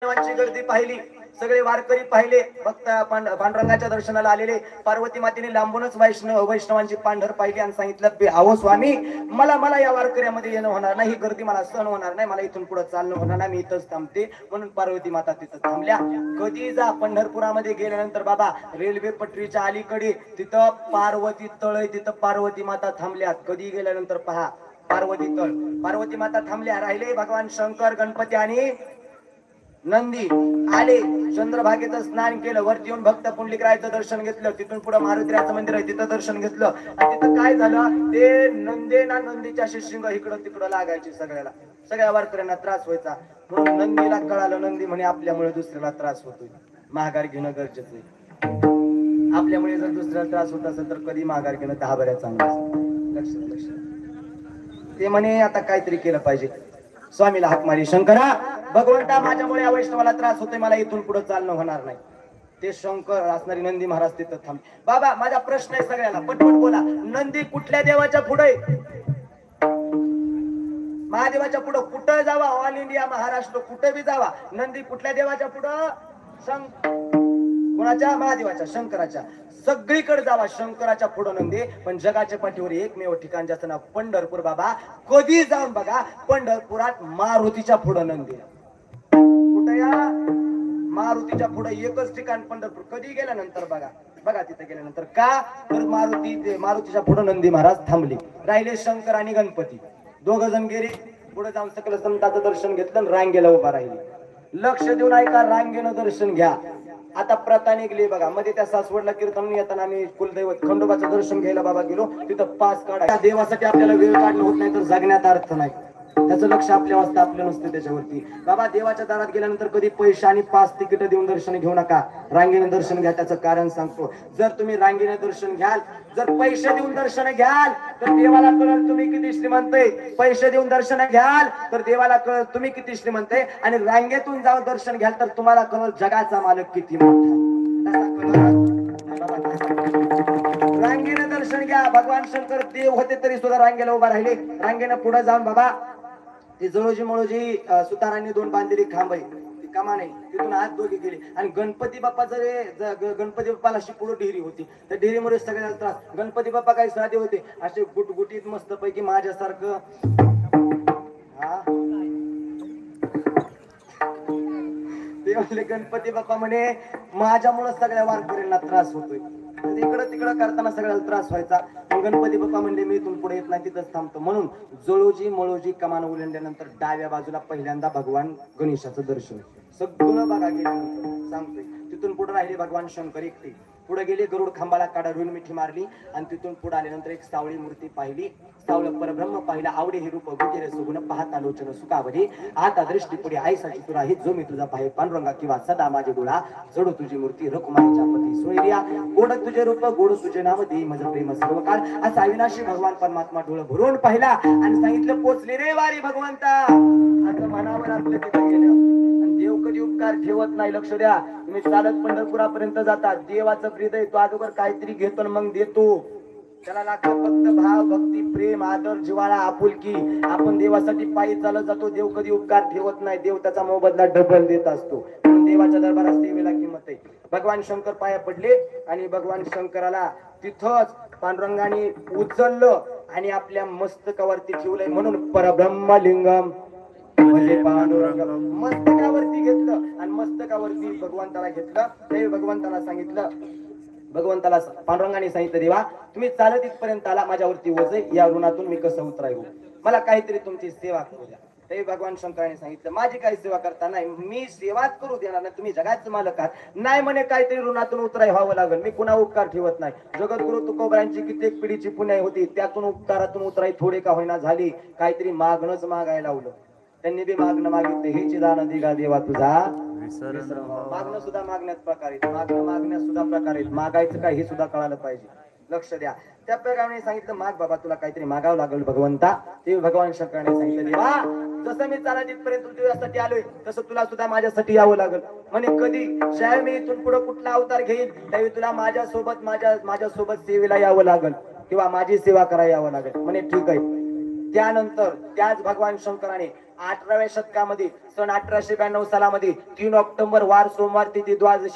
देवांची गर्दी पाहिली, सगळे वारकरी पाहिले, भक्त पांडुरंगाच्या दर्शनाला आलेले. पार्वती मातेने लांबूनच वैष्णवांची पांढर पाहिली आणि सांगितलं, अहो स्वामी, मला मला या वारकऱ्यामध्ये येणं होणार नाही, ही गर्दी मला सहन होणार नाही, मला इथून पुढे चालणं होणार नाही, मी इथंच थांबते. म्हणून पार्वती माता तिथं थांबल्या. कधी जा पंढरपुरामध्ये गेल्यानंतर बाबा, रेल्वे पटरीच्या अलीकडे तिथं पार्वती तळ आहे, तिथं पार्वती माता थांबल्या. कधी गेल्यानंतर पहा, पार्वती तळ, पार्वती माता थांबल्या. राहिले भगवान शंकर, गणपती आणि नंदी आले. चंद्रभागेचं स्नान केलं, वरती येऊन भक्त पुंडलिकरायचं दर्शन घेतलं. तिथून पुढे मारुतीराचं मंदिर आहे, तिथं दर्शन घेतलं. आणि तिथं काय झालं, ते नंदीच्या शिंग इकडं तिकडं लागायची. सगळ्या वारकऱ्यांना त्रास व्हायचा. म्हणून नंदीला कळालं, नंदी म्हणे आपल्यामुळे दुसऱ्याला त्रास होतोय, माघार घेणं गरजेचं आहे. आपल्यामुळे जर दुसऱ्याला त्रास होत असेल तर कधी माघार घेणं 10 बऱ्या चांगलं. लक्ष ते म्हणे आता काहीतरी केलं पाहिजे. स्वामीला हाक मारी, शंकरा, भगवंता, माझ्यामुळे या वैष्णवाला त्रास होतोय, मला इथून पुढे चालणं होणार नाही. ते शंकर असणारी नंदी महाराज तिथं थांब. बाबा, माझा प्रश्न आहे सगळ्याला, पटपट बोला. नंदी कुठल्या देवाच्या पुढे? महादेवाच्या पुढं. कुठं जावा, ऑल इंडिया महाराष्ट्र कुठे बी जावा, नंदी कुठल्या देवाच्या पुढं? कोणाच्या? महादेवाच्या, शंकराच्या. सगळीकडे जावा, शंकराच्या पुढं नंदी. पण जगाच्या पाठीवर एकमेव ठिकाण ज्याचं नाव पंढरपूर. बाबा, कधी जाऊन बघा, पंढरपुरात मारुतीच्या पुढं नंदी. कुठं? या मारुतीच्या पुढे एकच ठिकाण पंढरपूर. कधी गेल्यानंतर बघा तिथे गेल्यानंतर का, तर मारुतीच्या पुढे नंदी महाराज थांबले. राहिले शंकर आणि गणपती, दोघ जण गेले. पुढे जाऊन सकल संतांचं दर्शन घेतलं, रांगेला उभा राहिले. लक्ष देऊन ऐका, रांगेनं दर्शन घ्या. आता प्रथा निघली बघा. मध्ये त्या सासवडला कीर्तन येताना आम्ही कुलदैवत खंडोबाचं दर्शन घ्यायला बाबा गेलो. तिथं पास काढा. देवासाठी आपल्याला वेळ काढणं होत नाही तर जगण्यात अर्थ नाही. त्याचं लक्ष आपल्या वाजता आपलं नसतं त्याच्यावरती. बाबा, देवाच्या दारात गेल्यानंतर कधी पैसे आणि 5 तिकीट देऊन दर्शन घेऊ नका. रांगेने दर्शन घ्या. त्याचं कारण सांगतो. जर तुम्ही रांगेने दर्शन घ्याल, जर पैसे देऊन दर्शन घ्याल तर देवाला कळेल तुम्ही किती श्रीमंत आहे. पैसे देऊन दर्शन घ्याल तर देवाला कळेल तुम्ही किती श्रीमंत आहे. आणि रांगेतून जाऊन दर्शन घ्याल तर तुम्हाला कळेल जगाचा मालक किती मोठा. रांगेने दर्शन घ्या. भगवान शंकर देव होते तरी सुद्धा रांगेला उभा राहिले. रांगेनं पुढे जाऊन बाबा, ती जळोजी मळोजी सुतारांनी 2 बांधलेली खांब आहे, ती कमान आहे, तिथून आत दोघे गेले. आणि गणपती बाप्पा गणपती बाप्पाला अशी पुढे डेअरी होती. त्या डेअरीमुळे सगळ्याला त्रास. गणपती बाप्पा काही साधे होते, असे गुटगुटीत मस्त पैकी माझ्यासारखं. ते म्हणले, गणपती बाप्पा म्हणे माझ्यामुळे सगळ्या वारकऱ्यांना त्रास होतोय. इकडं तिकडं करताना सगळ्याला त्रास व्हायचा. गणपती बाप्पा म्हणले, मी इथून पुढे येत नाही, तिथंच थांबतो. म्हणून जळोजी मळोजी कमान ओलांडल्यानंतर डाव्या बाजूला पहिल्यांदा भगवान गणेशाचं दर्शन. सगळं बघा गेल्यानंतर सांगतोय. तिथून पुढे राहिले भगवान शंकर एकटे. पुढे गेले, गरुड खांबाला काढून मिठी मारली. आणि तिथून पुढे आल्यानंतर एक सावळी मूर्ती पाहिली. सावळ परब्रह्म पाहिला. आवडे हे रूप गुजेरे सुगुण पाहता लोचन सुखावधी. आता दृष्टी पुढे आईसाठी तुला ही जो मी तुझा पाहे पांडुरंगा किंवा सदा माझे डोळा. जडू तुझी मूर्ती रकुमाईच्या पती सोयरिया. गोड तुझे रूप गोड तुझे नाम देई मज प्रेम सर्व काळ. असा अविनाशी भगवान परमात्मा डोळं भरून पाहिला आणि सांगितलं, पोचले रे वारी भगवंता. असं मनावर आपलं तिथे गेलं. देव कधी उपकार ठेवत नाही. लक्ष द्या. तुम्ही चालत पंढरपुरापर्यंत जाता, देवाचं हृदय तो अगोदर काहीतरी घेतो मग देतो. त्याला लागतं फक्त भाव, भक्ती, प्रेम, आदर, जिव्हाळा, आपुलकी. आपण देवासाठी पायी चालत जातो. देव कधी उपकार ठेवत नाही. देव त्याचा मोबदला डबल देत असतो. म्हणून देवाच्या दरबारात सेवेला किंमत आहे. भगवान शंकर पाया पडले आणि भगवान शंकराला तिथंच पांडुरंगाने उचललं आणि आपल्या मस्तकावरती ठेवलंय. म्हणून परब्रह्मलिंगम म्हणजे पांडुरंग. मस्तकावरती घेतलं आणि मस्तकावरती भगवंताला घेतलं. ते भगवंताला सांगितलं, भगवंताला पांडुरंगाने सांगितलं, देवा तुम्ही चालत इथपर्यंत आला, माझ्यावरती ओझे, या ऋणातून मी कसं उतरायलो, मला काहीतरी तुमची सेवा करू द्या. ते भगवान शंकराने सांगितलं, माझी काही सेवा करता नाही, मी सेवाच करू देणार नाही, तुम्ही जगाचे मालक आहात. नाही म्हणे, काहीतरी ऋणातून उतराय व्हावं लागेल, मी पुन्हा उपकार ठेवत नाही. जगद्गुरु तुकोबरांची कित्येक पिढीची पुण्य होती, त्यातून उपकारातून उतराई थोडे का होईना झाली. काहीतरी मागणंच मागायला लावलं. त्यांनी बी मागणं मागितलं, हे चिदान दिगा देवा तुझा मागणं सुद्धा मागण्यात प्रकार आहेत, मागणं मागण्यात सुद्धा प्रकार आहेत. मागायचं काय हे सुद्धा कळालं पाहिजे. लक्ष द्या. त्या प्रकारे सांगितलं, माग बाबा, तुला काहीतरी मागावं लागेल भगवंता. ते भगवान शंकराने सांगितलं, देवा जसं मी चाला तिथपर्यंत तुझ्यासाठी आलोय तसं तुला सुद्धा माझ्यासाठी यावं लागेल. म्हणे कधी? ज्यावेळी मी इथून पुढे कुठला अवतार घेईल त्यावेळी तुला माझ्यासोबत सेवेला यावं लागेल किंवा माझी सेवा करायला यावं लागेल. म्हणे ठीक आहे. त्यानंतर त्याच भगवान शंकराने 18व्या शतकामध्ये सन 1892 सालामध्ये 3 ऑक्टोबर वार सोमवार तिथी द्वादशी